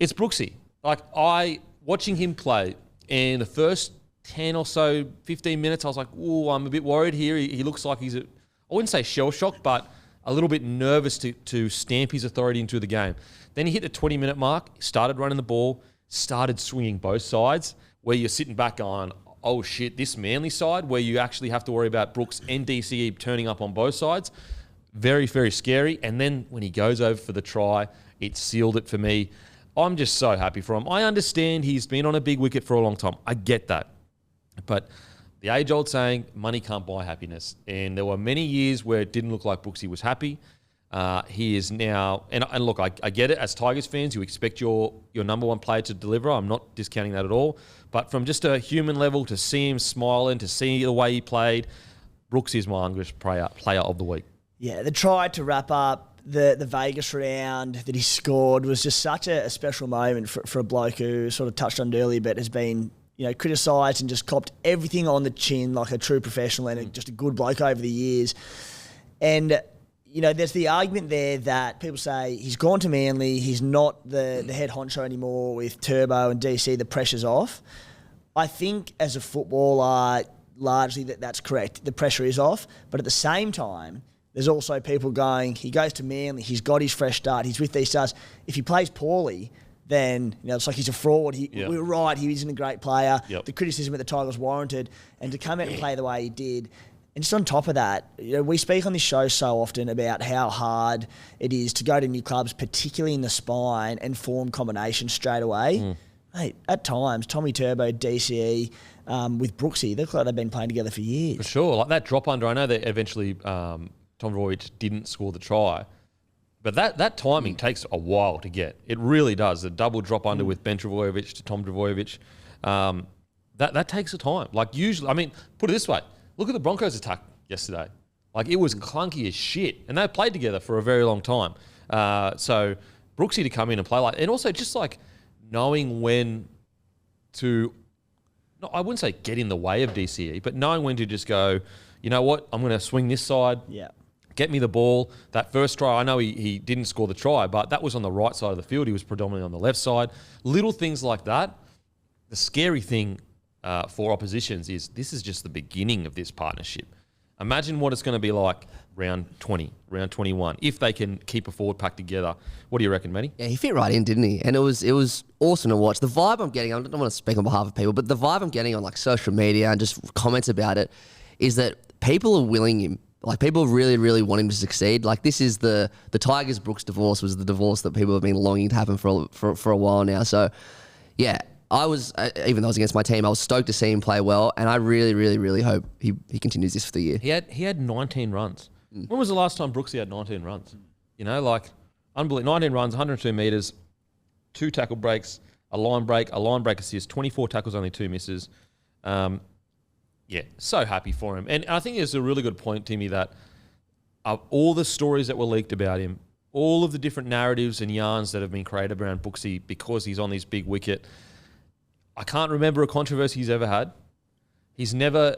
It's Brooksy. Like, watching him play in the first 10 or so, 15 minutes, I was like, oh, I'm a bit worried here. He looks like I wouldn't say shell-shocked, but a little bit nervous to stamp his authority into the game. Then he hit the 20-minute mark, started running the ball, started swinging both sides, where you're sitting back going, oh shit, this Manly side, where you actually have to worry about Brooks and DCE turning up on both sides, very, very scary. And then when he goes over for the try, it sealed it for me. I'm just so happy for him. I understand he's been on a big wicket for a long time. I get that. But the age-old saying, money can't buy happiness. And there were many years where it didn't look like Brooksy was happy. He is now, and look, I get it. As Tigers fans, you expect your number one player to deliver. I'm not discounting that at all. But from just a human level, to see him smiling, to see the way he played, Brooks is my English player of the week. Yeah, the try to wrap up the Vegas round that he scored was just such a special moment for a bloke who sort of touched on it earlier, but has been criticised and just copped everything on the chin like a true professional and just a good bloke over the years. And there's the argument there that people say he's gone to Manly, he's not the head honcho anymore with Turbo and DC, the pressure's off. I think as a footballer, largely that's correct. The pressure is off. But at the same time, there's also people going, he goes to Manly, he's got his fresh start, he's with these stars. If he plays poorly, then it's like he's a fraud. We were right, he isn't a great player. Yep. The criticism at the Tigers warranted. And to come out and play the way he did, and just on top of that, we speak on this show so often about how hard it is to go to new clubs, particularly in the spine, and form combinations straight away. Mate, at times, Tommy Turbo, DCE, with Brooksy, they look like they've been playing together for years. For sure. Like that drop under, I know that eventually Tom Trbojevic didn't score the try, but that timing takes a while to get. It really does. The double drop under with Ben Trbojevic to Tom Trbojevic, that takes a time. Like usually, put it this way. Look at the Broncos attack yesterday. Like, it was clunky as shit. And they played together for a very long time. So, Brooksy to come in and play and also just like knowing when to, I wouldn't say get in the way of DCE, but knowing when to just go, you know what, I'm going to swing this side. Yeah. Get me the ball. That first try, I know he didn't score the try, but that was on the right side of the field. He was predominantly on the left side. Little things like that. The scary thing for oppositions is this is just the beginning of this partnership. Imagine what it's going to be like round 20, round 21, if they can keep a forward pack together. What do you reckon, Matty? Yeah, he fit right in, didn't he? And it was awesome to watch. The vibe I'm getting, I don't want to speak on behalf of people, but the vibe I'm getting on like social media and just comments about it is that people are willing him. Like, people really, really want him to succeed. Like, this is the Tigers-Brooks divorce was the divorce that people have been longing to happen for a while now. So, yeah, I was, even though I was against my team, I was stoked to see him play well, and I really, really, really hope he continues this for the year. He had 19 runs. When was the last time Brooksy had 19 runs? Unbelievable. 19 runs, 102 metres, 2 tackle breaks, a line break assist, 24 tackles, only 2 misses. Yeah, so happy for him. And I think there's a really good point, Timmy, that of all the stories that were leaked about him, all of the different narratives and yarns that have been created around Brooksy because he's on this big wicket, I can't remember a controversy he's ever had. He's never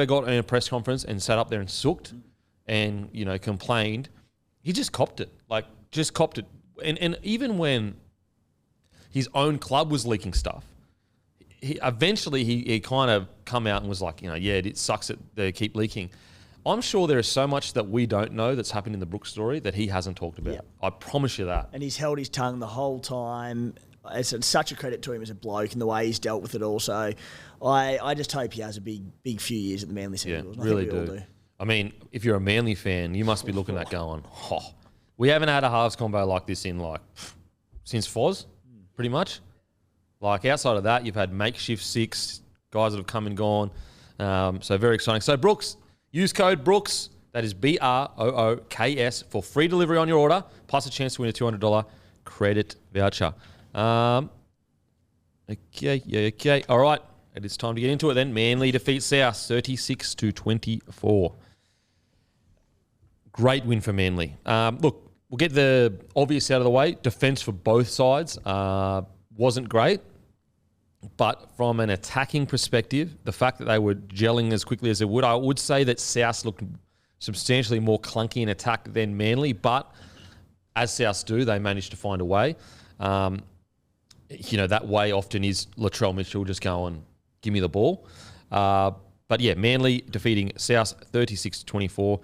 got in a press conference and sat up there and sooked and, complained. He just copped it. And even when his own club was leaking stuff, eventually he kind of come out and was like, it sucks that they keep leaking. I'm sure there is so much that we don't know that's happened in the Brooks story that he hasn't talked about. Yep. I promise you that. And he's held his tongue the whole time. It's such a credit to him as a bloke and the way he's dealt with it all. So I just hope he has a big few years at the Manly Sea Eagles. Yeah, really do. If you're a Manly fan, you must be looking at going, we haven't had a halves combo like this in since Foz, pretty much. Like, outside of that, you've had makeshift 6 guys that have come and gone. So very exciting. So Brooks, use code Brooks. That is BROOKS for free delivery on your order, plus a chance to win a $200 credit voucher. Okay. All right. It is time to get into it then. Manly defeat South 36-24. Great win for Manly. Look, we'll get the obvious out of the way. Defence for both sides wasn't great. But from an attacking perspective, the fact that they were gelling as quickly as they would, I would say that South looked substantially more clunky in attack than Manly. But as South do, they managed to find a way. that way often is Latrell Mitchell just going, give me the ball. But yeah, Manly defeating South 36-24.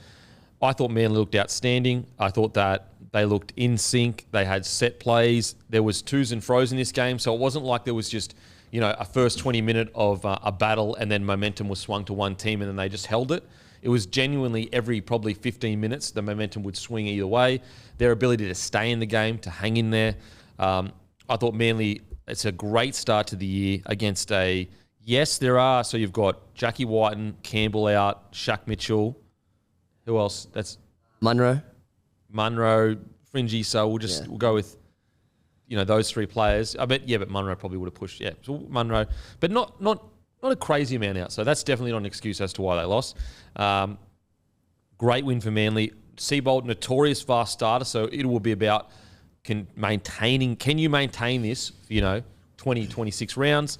I thought Manly looked outstanding. I thought that they looked in sync. They had set plays. There was twos and fro's in this game, so it wasn't like there was just a first 20 minute of a battle and then momentum was swung to one team and then they just held it. It was genuinely every probably 15 minutes the momentum would swing either way. Their ability to stay in the game, to hang in there. I thought Manly, it's a great start to the year against so you've got Jackie Whiten, Campbell out, Shaq Mitchell. Who else? That's Munro, Fringy. So we'll go with those three players. But Munro probably would have pushed. Yeah, so Munro, but not a crazy amount out. So that's definitely not an excuse as to why they lost. Great win for Manly. Seabold, notorious fast starter, so it will be about can you maintain this, 20, 26 rounds.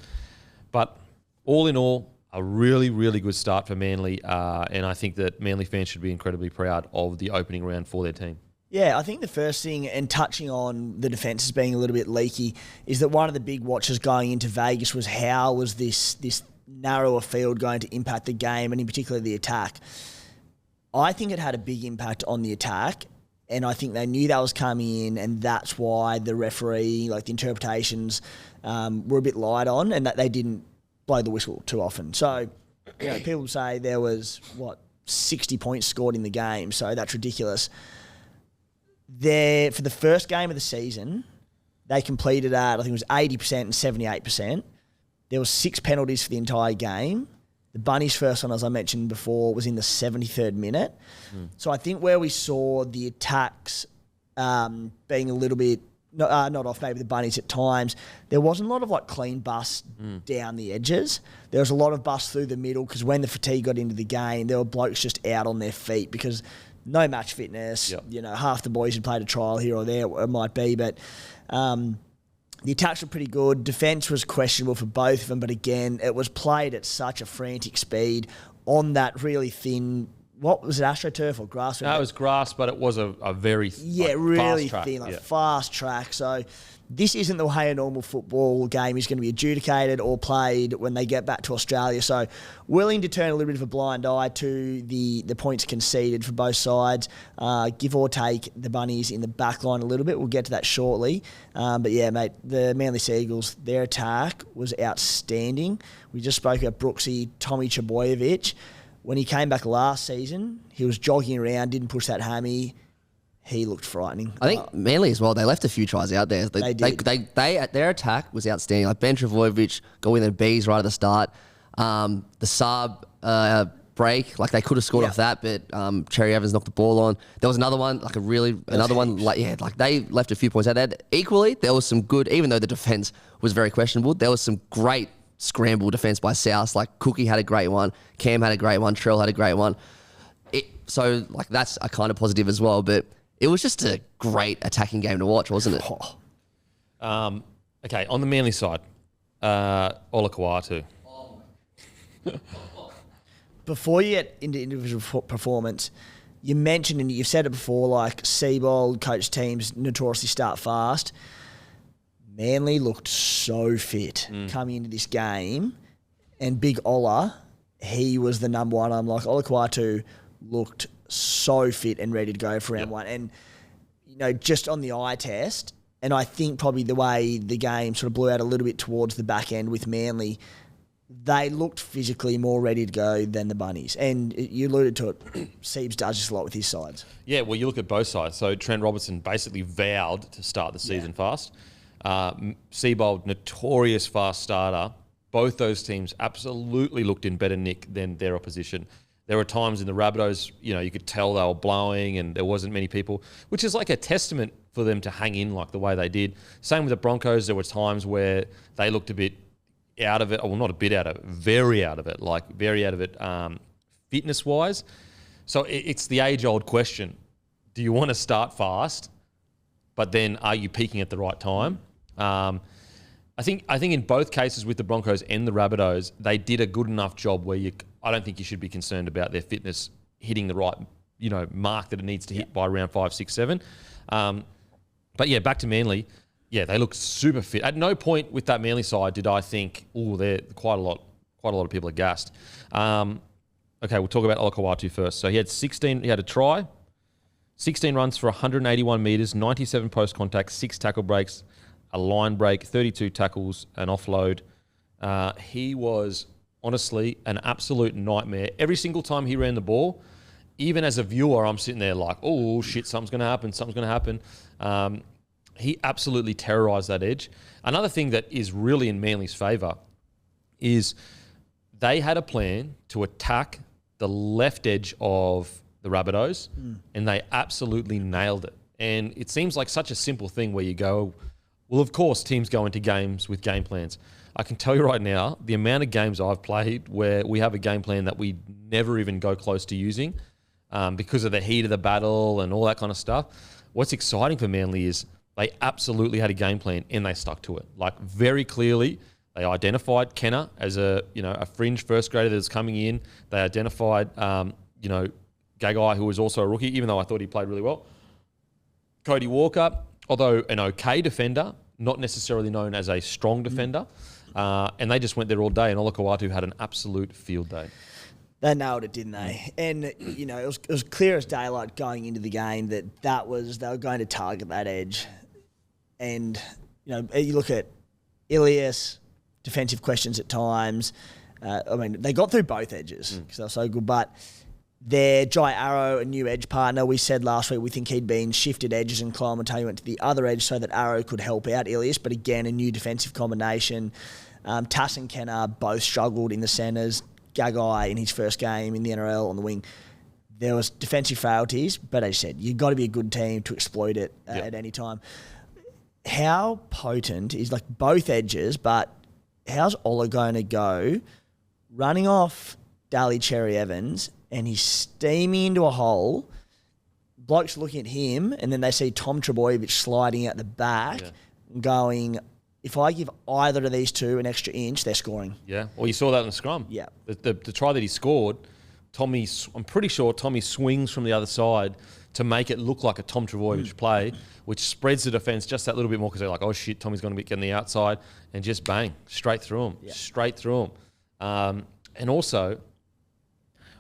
But all in all, a really, really good start for Manly, and I think that Manly fans should be incredibly proud of the opening round for their team. Yeah, I think the first thing, and touching on the defences being a little bit leaky, is that one of the big watches going into Vegas was how was this narrower field going to impact the game, and in particular the attack. I think it had a big impact on the attack, and I think they knew that was coming in, and that's why the referee, the interpretations, were a bit light on, and that they didn't blow the whistle too often. So, people say there was, 60 points scored in the game, so that's ridiculous. For the first game of the season, they completed at, I think it was 80% and 78%. There was 6 penalties for the entire game. The Bunnies' first one, as I mentioned before, was in the 73rd minute. So I think where we saw the attacks being a little bit, not off maybe the Bunnies at times, there wasn't a lot of clean busts down the edges. There was a lot of busts through the middle because when the fatigue got into the game, there were blokes just out on their feet because no match fitness. Yep. Half the boys had played a trial here or there, it might be, but the attacks were pretty good. Defence was questionable for both of them, but again, it was played at such a frantic speed on that really thin. What was it, AstroTurf or grass? No, it was grass, but it was a very really fast thin, track. Fast track. So this isn't the way a normal football game is going to be adjudicated or played when they get back to Australia. So willing to turn a little bit of a blind eye to the points conceded for both sides, give or take the Bunnies in the back line a little bit. We'll get to that shortly. But yeah, mate, the Manly Sea Eagles, their attack was outstanding. We just spoke about Brooksy, Tommy Trbojevic. When he came back last season, he was jogging around, didn't push that hammy. He looked frightening. I think Manly as well, they left a few tries out there. They did. Their attack was outstanding. Ben Trbojevic got within bees right at the start. The sub break, they could have scored off that, but Cherry Evans knocked the ball on. There was another one, they left a few points out there. Equally, there was some good, even though the defence was very questionable, there was some great scramble defence by South. Cookie had a great one, Cam had a great one, Trell had a great one. That's a kind of positive as well, but it was just a great attacking game to watch, wasn't it? Okay, on the Manly side, Olakau'atu. Before you get into individual performance, you mentioned, and you've said it before, Seabold coach teams notoriously start fast. Manly looked so fit coming into this game, and Big Ola, he was the number one. I'm Olakau'atu looked so fit and ready to go for round one. And, just on the eye test, and I think probably the way the game sort of blew out a little bit towards the back end with Manly, they looked physically more ready to go than the Bunnies. And you alluded to it, Siebes does this a lot with his sides. Yeah, well, you look at both sides. So Trent Robertson basically vowed to start the season fast. Seabold, notorious fast starter. Both those teams absolutely looked in better nick than their opposition. There were times in the Rabbitohs, you could tell they were blowing and there wasn't many people, which is a testament for them to hang in the way they did. Same with the Broncos. There were times where they looked a bit out of it. Well, not a bit out of it, very out of it, fitness-wise. So it's the age-old question. Do you want to start fast, but then are you peaking at the right time? I think in both cases with the Broncos and the Rabbitohs, they did a good enough job where I don't think you should be concerned about their fitness hitting the right, mark that it needs to hit by round 5, 6, 7. But yeah, back to Manly. Yeah, they look super fit. At no point with that Manly side did I think, they're quite a lot of people are gassed. Okay, we'll talk about Olakau'atu first. So he had a try, 16 runs for 181 metres, 97 post-contact, 6 tackle breaks, a line break, 32 tackles, an offload. He was honestly an absolute nightmare. Every single time he ran the ball, even as a viewer, I'm sitting there like, oh, shit, something's going to happen. He absolutely terrorised that edge. Another thing that is really in Manly's favour is they had a plan to attack the left edge of the Rabbitohs, and they absolutely nailed it. And it seems like such a simple thing where you go, well, of course, teams go into games with game plans. I can tell you right now, the amount of games I've played where we have a game plan that we never even go close to using because of the heat of the battle and all that kind of stuff. What's exciting for Manly is they absolutely had a game plan and they stuck to it. Like very clearly, they identified Kenner as a fringe first grader that's coming in. They identified Gagai, who was also a rookie, even though I thought he played really well. Cody Walker, although an okay defender, not necessarily known as a strong defender. And they just went there all day, and Olakau'atu had an absolute field day. They nailed it, didn't they? And, it was clear as daylight going into the game that they were going to target that edge. And, you look at Ilias, defensive questions at times. They got through both edges because they were so good, but their Jai Arrow, a new edge partner, we said last week we think he'd been shifted edges and Clyde went to the other edge so that Arrow could help out Ilias, but again, a new defensive combination. Tass and Kenner both struggled in the centres. Gagai in his first game in the NRL on the wing. There was defensive frailties, but as you said, you've got to be a good team to exploit it at any time. How potent is both edges, but how's Ola going to go running off Daly Cherry Evans and he's steaming into a hole? Bloke's looking at him and then they see Tom Trbojevic sliding out the back going, if I give either of these two an extra inch, they're scoring. Yeah. Well, you saw that in the scrum. Yeah. The try that he scored, I'm pretty sure Tommy swings from the other side to make it look like a Tom Trbojevic play, which spreads the defence just that little bit more because they're like, oh, shit, Tommy's going to be getting the outside, and just bang, straight through him. Yeah. Straight through him. And also,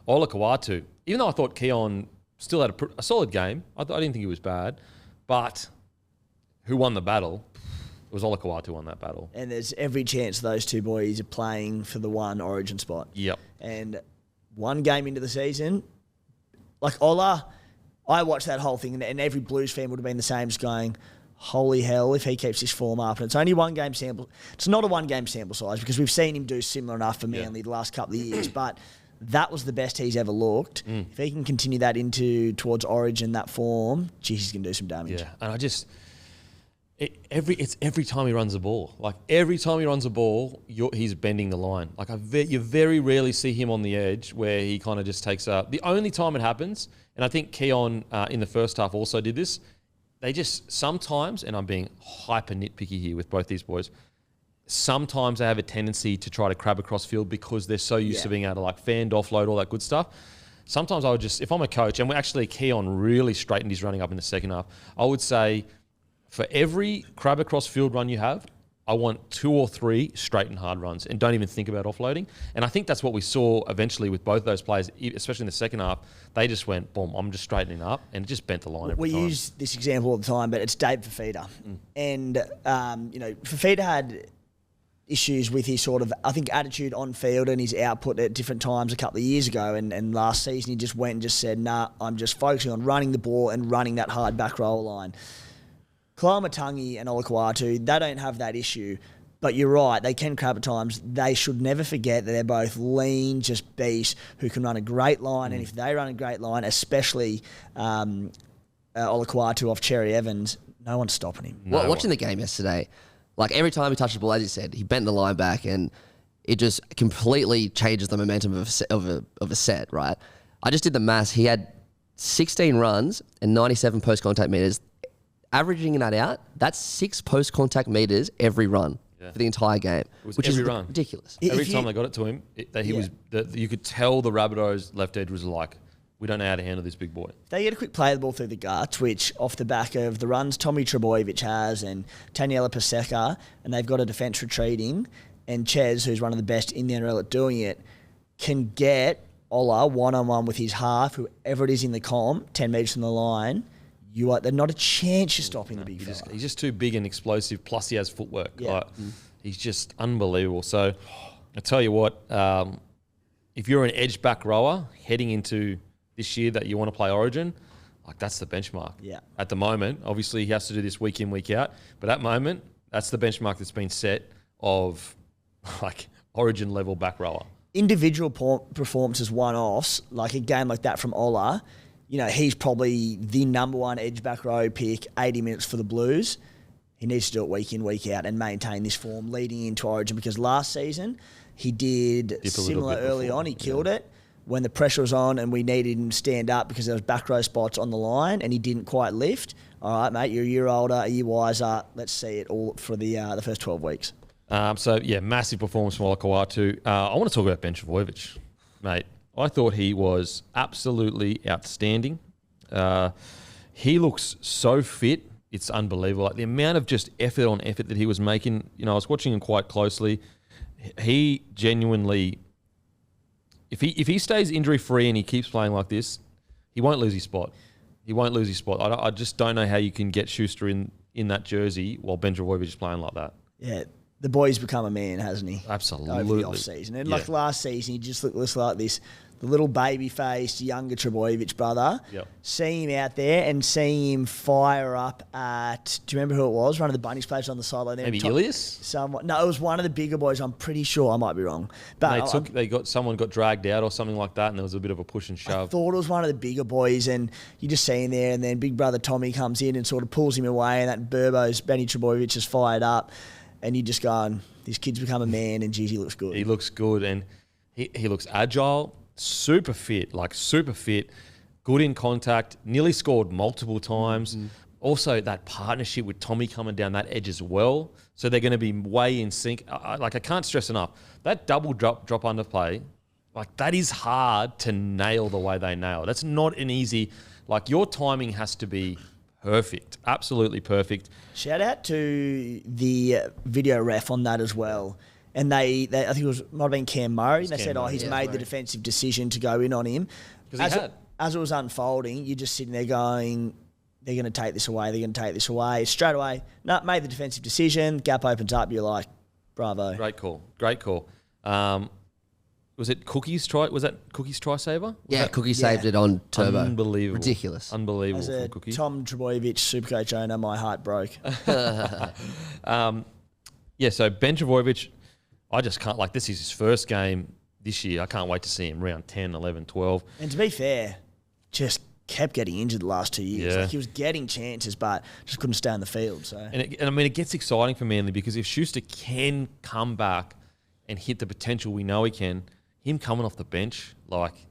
Olakau'atu, even though I thought Keon still had a solid game, I didn't think he was bad, but who won the battle? It was Olakau'atu won that battle. And there's every chance those two boys are playing for the one origin spot. Yep. And one game into the season, Ola, I watched that whole thing and every Blues fan would have been the same, just going, holy hell, if he keeps this form up. And it's only one game sample. It's not a one game sample size because we've seen him do similar enough for Manly the last couple of years, but that was the best he's ever looked. If he can continue that towards Origin, that form, he's going to do some damage. Yeah, and it's every time he runs the ball. Every time he runs the ball, he's bending the line. You very rarely see him on the edge where he kind of just takes up. The only time it happens, and I think Keon in the first half also did this, they just sometimes, and I'm being hyper nitpicky here with both these boys, sometimes they have a tendency to try to crab across field because they're so used to being able to fan, offload, all that good stuff. Sometimes I would just, if I'm a coach, and Keon really straightened his running up in the second half, I would say, for every crab across field run you have, I want 2 or 3 straight and hard runs and don't even think about offloading. And I think that's what we saw eventually with both those players, especially in the second half. They just went, boom, I'm just straightening up, and it just bent the line every time. We use this example all the time, but it's Dave Fafita. And, Fafita had issues with his attitude on field and his output at different times a couple of years ago. And last season he just went and just said, nah, I'm just focusing on running the ball and running that hard back row line. Kalamatangi and Olakau'atu, they don't have that issue. But you're right, they can crab at times. They should never forget that they're both lean, just beasts who can run a great line. And if they run a great line, especially Olakau'atu off Cherry Evans, no one's stopping him. Watching the game yesterday, every time he touched the ball, as you said, he bent the line back and it just completely changes the momentum of a set, right? I just did the maths. He had 16 runs and 97 post-contact meters. Averaging that out, that's 6 post-contact meters every run for the entire game, which is ridiculous. Every time they got it to him, you could tell the Rabbitohs left edge was like, we don't know how to handle this big boy. They get a quick play of the ball through the guts, which off the back of the runs Tom Trbojevic has and Taniela Paseka, and they've got a defence retreating, and Ches, who's one of the best in the NRL at doing it, can get Ola one-on-one with his half, whoever it is in the comp, 10 metres from the line. There's not a chance you're stopping the big fella. He's just too big and explosive, plus he has footwork. Yeah. He's just unbelievable. So I tell you what, if you're an edge back rower heading into this year that you want to play Origin, like that's the benchmark. Yeah. At the moment, obviously he has to do this week in, week out, but at the moment, that's the benchmark that's been set of like Origin level back rower. Individual performances, one-offs, like a game like that from Ola, he's probably the number one edge back row pick, 80 minutes for the Blues. He needs to do it week in, week out and maintain this form leading into Origin, because last season he did similar early on. He killed it when the pressure was on and we needed him to stand up because there was back row spots on the line and he didn't quite lift. All right, mate, you're a year older, a year wiser. Let's see it all for the first 12 weeks. Massive performance from Olakau'atu. I want to talk about Ben Trbojevic, mate. I thought he was absolutely outstanding. He looks so fit. It's unbelievable. Like the amount of just effort on effort that he was making. I was watching him quite closely. He genuinely, if he stays injury free and he keeps playing like this, he won't lose his spot. I just don't know how you can get Schuster in that jersey while Ben Trbojevic is playing like that. Yeah. The boy's become a man, hasn't he? Absolutely. Over the off-season. And like last season, he just looks like this, the little baby-faced, younger Trbojevic brother. Yep. Seeing him out there and seeing him fire up at, do you remember who it was? One of the Bunnies players on the sideline there. Maybe Ilias? No, it was one of the bigger boys. I'm pretty sure. I might be wrong. But someone got dragged out or something like that, and there was a bit of a push and shove. I thought it was one of the bigger boys, and you just see him there, and then big brother Tommy comes in and sort of pulls him away, and that Burbo's Benny Trbojevic is fired up. And you just go, this kid's become a man, and geez, he looks good. He looks good, and he looks agile, super fit, good in contact, nearly scored multiple times. Mm-hmm. Also, that partnership with Tommy coming down that edge as well. So they're going to be way in sync. I can't stress enough. That double drop under play, that is hard to nail the way they nail. That's not an easy, your timing has to be perfect, absolutely perfect. Shout out to the video ref on that as well. And they I think might have been Cam Murray. They said, he's made the defensive decision to go in on him. As it was unfolding, you're just sitting there going, they're going to take this away. Straight away, made the defensive decision. Gap opens up. You're like, bravo. Great call. Was it Cookie's try? Was that Cookie's try saver? Cookie saved it on Turbo. Unbelievable. Ridiculous. Unbelievable As a from Cookie. Tom Trbojevic Supercoach owner, my heart broke. So Ben Trbojevic, I just can't, this is his first game this year. I can't wait to see him round 10, 11, 12. And to be fair, just kept getting injured the last 2 years. Yeah. He was getting chances, but just couldn't stay on the field. So it gets exciting for Manly because if Schuster can come back and hit the potential we know he can, him coming off the bench,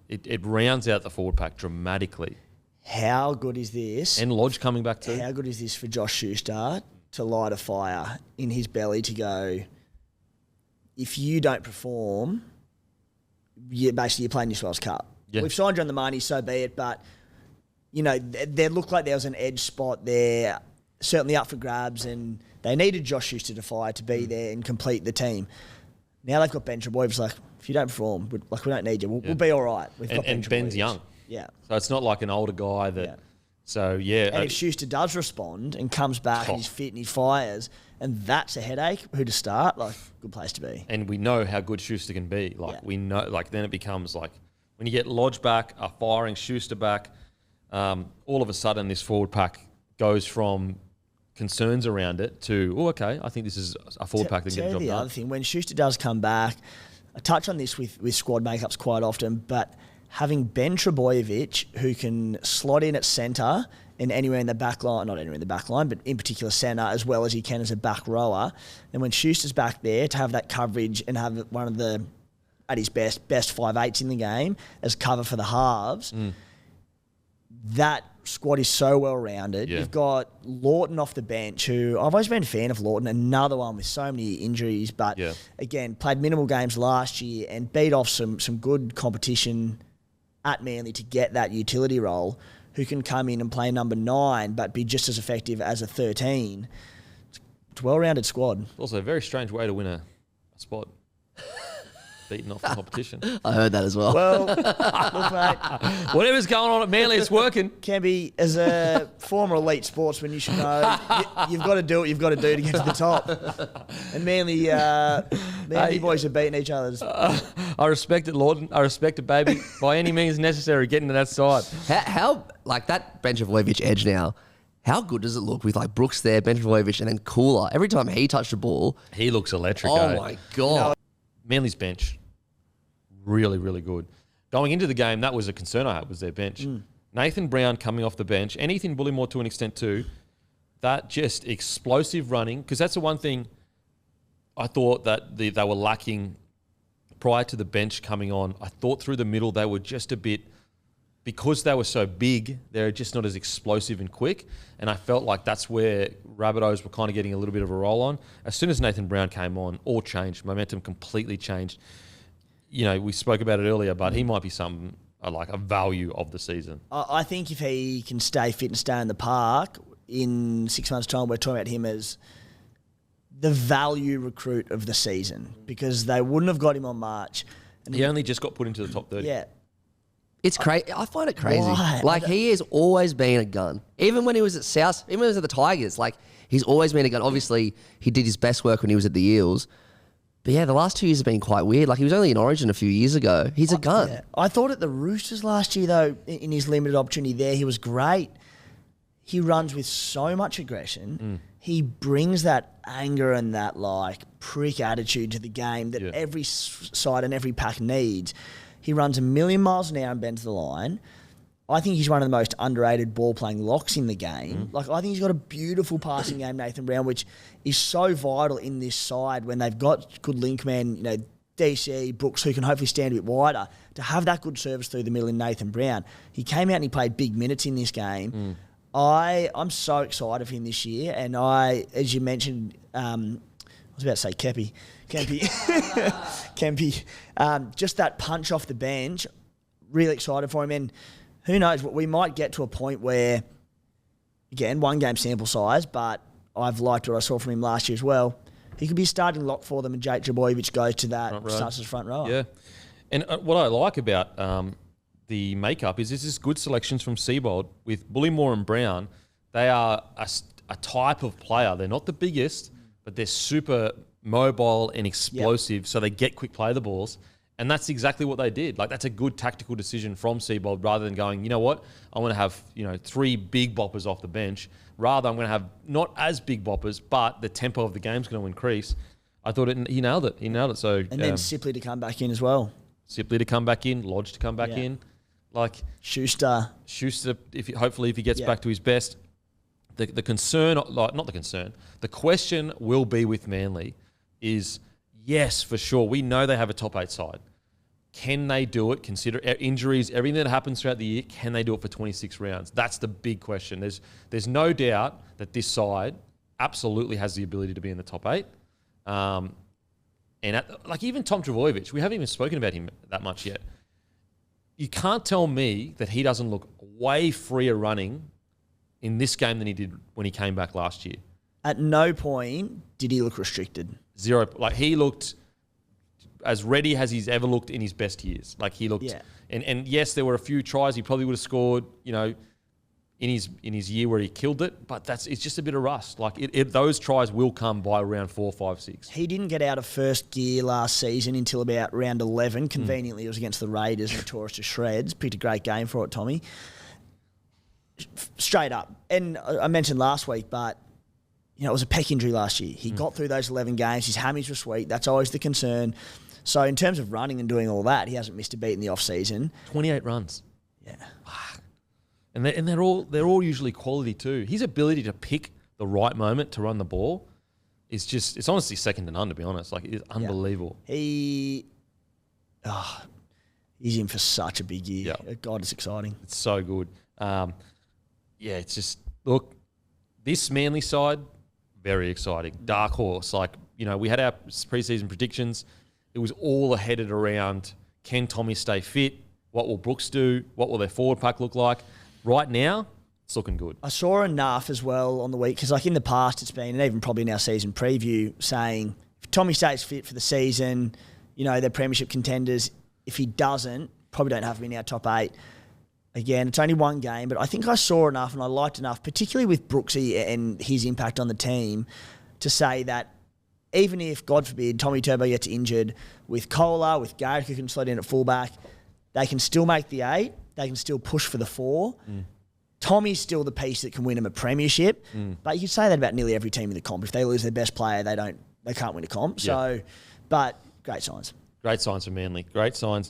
it rounds out the forward pack dramatically. How good is this? And Lodge coming back too. How good is this for Josh Schuster to light a fire in his belly to go, if you don't perform, you're playing New South Wales Cup. Yeah. We've signed you on the money, so be it, but there looked like there was an edge spot there, certainly up for grabs, and they needed Josh Schuster to fire to be there and complete the team. Now they've got Ben Trbojevic. If you don't perform, we don't need you. We'll be all right. And Ben's young. Yeah. So it's not like an older guy that... Yeah. So, yeah. And if Schuster does respond and comes back and he's fit and he fires, and that's a headache, who to start, good place to be. And we know how good Schuster can be. We know, then it becomes when you get Lodge back, a firing Schuster back, all of a sudden this forward pack goes from concerns around it to, I think this is a forward pack that can get the job done. The other thing, when Schuster does come back, I touch on this with squad makeups quite often, but having Ben Trbojevic, who can slot in at centre and anywhere in the back line, not anywhere in the back line, but in particular centre, as well as he can as a back rower. And when Schuster's back there, to have that coverage and have one of the, at his best 5'8" in the game as cover for the halves, that squad is so well-rounded. Yeah. You've got Lawton off the bench, who I've always been a fan of Lawton, another one with so many injuries, but again, played minimal games last year and beat off some good competition at Manly to get that utility role, who can come in and play number 9 but be just as effective as a 13. It's a well-rounded squad. Also a very strange way to win a spot. Beaten off the competition. I heard that as well. Well, look, mate, Whatever's going on at Manly, it's working. Campy, as a former elite sportsman, you should know you've got to do what you've got to do to get to the top. And Manly boys are beating each other. I respect it, Lord. I respect it, baby. By any means necessary, getting to that side. How like that Trbojevic edge now, how good does it look with like Brooks there, Trbojevic, and then Cooler? Every time he touched the ball. He looks electric. Oh, my God. Manly's bench, really, really good. Going into the game, that was a concern I had, was their bench. Nathan Brown coming off the bench, and Ethan Bullimore to an extent too, that just explosive running, because that's the one thing I thought that they were lacking prior to the bench coming on. I thought through the middle they were just a bit, because they were so big, they're just not as explosive and quick, and I felt like that's where Rabbitohs were kind of getting a little bit of a roll on. As soon as Nathan Brown came on, all changed. Momentum completely changed. You know, we spoke about it earlier, but he might be some like a value of the season. I think if he can stay fit and stay in the park, in 6 months' time, we're talking about him as the value recruit of the season, because they wouldn't have got him on March. And He only just got put into the top 30. Yeah. It's crazy. I find it crazy. Why? Like, he has always been a gun. Even when he was at South, even when he was at the Tigers, like, he's always been a gun. Obviously, he did his best work when he was at the Eels. But yeah, the last 2 years have been quite weird. Like, he was only in Origin a few years ago. He's a gun. Yeah. I thought at the Roosters last year, though, in his limited opportunity there, he was great. He runs with so much aggression. He brings that anger and that, like, prick attitude to the game that every side and every pack needs. He runs a million miles an hour and bends the line. I think he's one of the most underrated ball-playing locks in the game. Like, I think he's got a beautiful passing game, Nathan Brown, which is so vital in this side when they've got good link men, you know, DC, Brooks, who can hopefully stand a bit wider, to have that good service through the middle in Nathan Brown. He came out and he played big minutes in this game. I'm so excited for him this year, and as you mentioned, I was about to say Kempy, just that punch off the bench, really excited for him. And who knows, we might get to a point where, again, 1 game sample size, but I've liked what I saw from him last year as well. He could be starting lock for them, and Jake Trbojevic goes to that, starts as front rower. Yeah. And what I like about the makeup is this is good selections from Seabold with Bullimore and Brown. They are a type of player. They're not the biggest, but they're super mobile and explosive, so they get quick play the balls. And that's exactly what they did. Like, that's a good tactical decision from Seabold, rather than going, you know what, I want to have, 3 big boppers off the bench. Rather, I'm going to have not as big boppers, but the tempo of the game's going to increase. I thought he nailed it. He nailed it. So, and then Sipley to come back in as well. Sipley to come back in, Lodge to come back in. Like Schuster, hopefully if he gets back to his best. The question will be with Manly is, yes, for sure, we know they have a top 8 side. Can they do it? Consider injuries, everything that happens throughout the year. Can they do it for 26 rounds? That's the big question. There's no doubt that this side absolutely has the ability to be in the top 8. Even Tom Trbojevic, we haven't even spoken about him that much yet. You can't tell me that he doesn't look way freer running in this game than he did when he came back last year. At no point did he look restricted. Zero. Like, he looked as ready as he's ever looked in his best years. Like, he looked, and yes, there were a few tries he probably would have scored, in his year where he killed it. But it's just a bit of rust. Like, those tries will come by round 4, 5, 6. He didn't get out of first gear last season until about round 11. Conveniently, it was against the Raiders and tore us to shreds. Picked a great game for it, Tommy. Straight up. And I mentioned last week, but it was a pec injury last year. He got through those 11 games. His hammies were sweet. That's always the concern. So in terms of running and doing all that, he hasn't missed a beat in the off-season. 28 runs. Yeah. And they're all usually quality too. His ability to pick the right moment to run the ball is it's honestly second to none, to be honest. Like, it's unbelievable. He's in for such a big year. Yeah. God, it's exciting. It's so good. It's just, look, this Manly side, very exciting. Dark horse. Like, we had our preseason predictions. It was all headed around, can Tommy stay fit? What will Brooks do? What will their forward pack look like? Right now, it's looking good. I saw enough as well on the week because, like in the past, it's been, and even probably in our season preview, saying if Tommy stays fit for the season, they're premiership contenders. If he doesn't, probably don't have him in our top 8. Again, it's only one game, but I think I saw enough and I liked enough, particularly with Brooksy and his impact on the team, to say that even if, God forbid, Tommy Turbo gets injured, with Kohler, with Garrick who can slot in at fullback, they can still make the 8. They can still push for the 4. Tommy's still the piece that can win them a premiership, but you can say that about nearly every team in the comp. If they lose their best player, they can't win a comp. So, but great signs. Great signs for Manly. Great signs.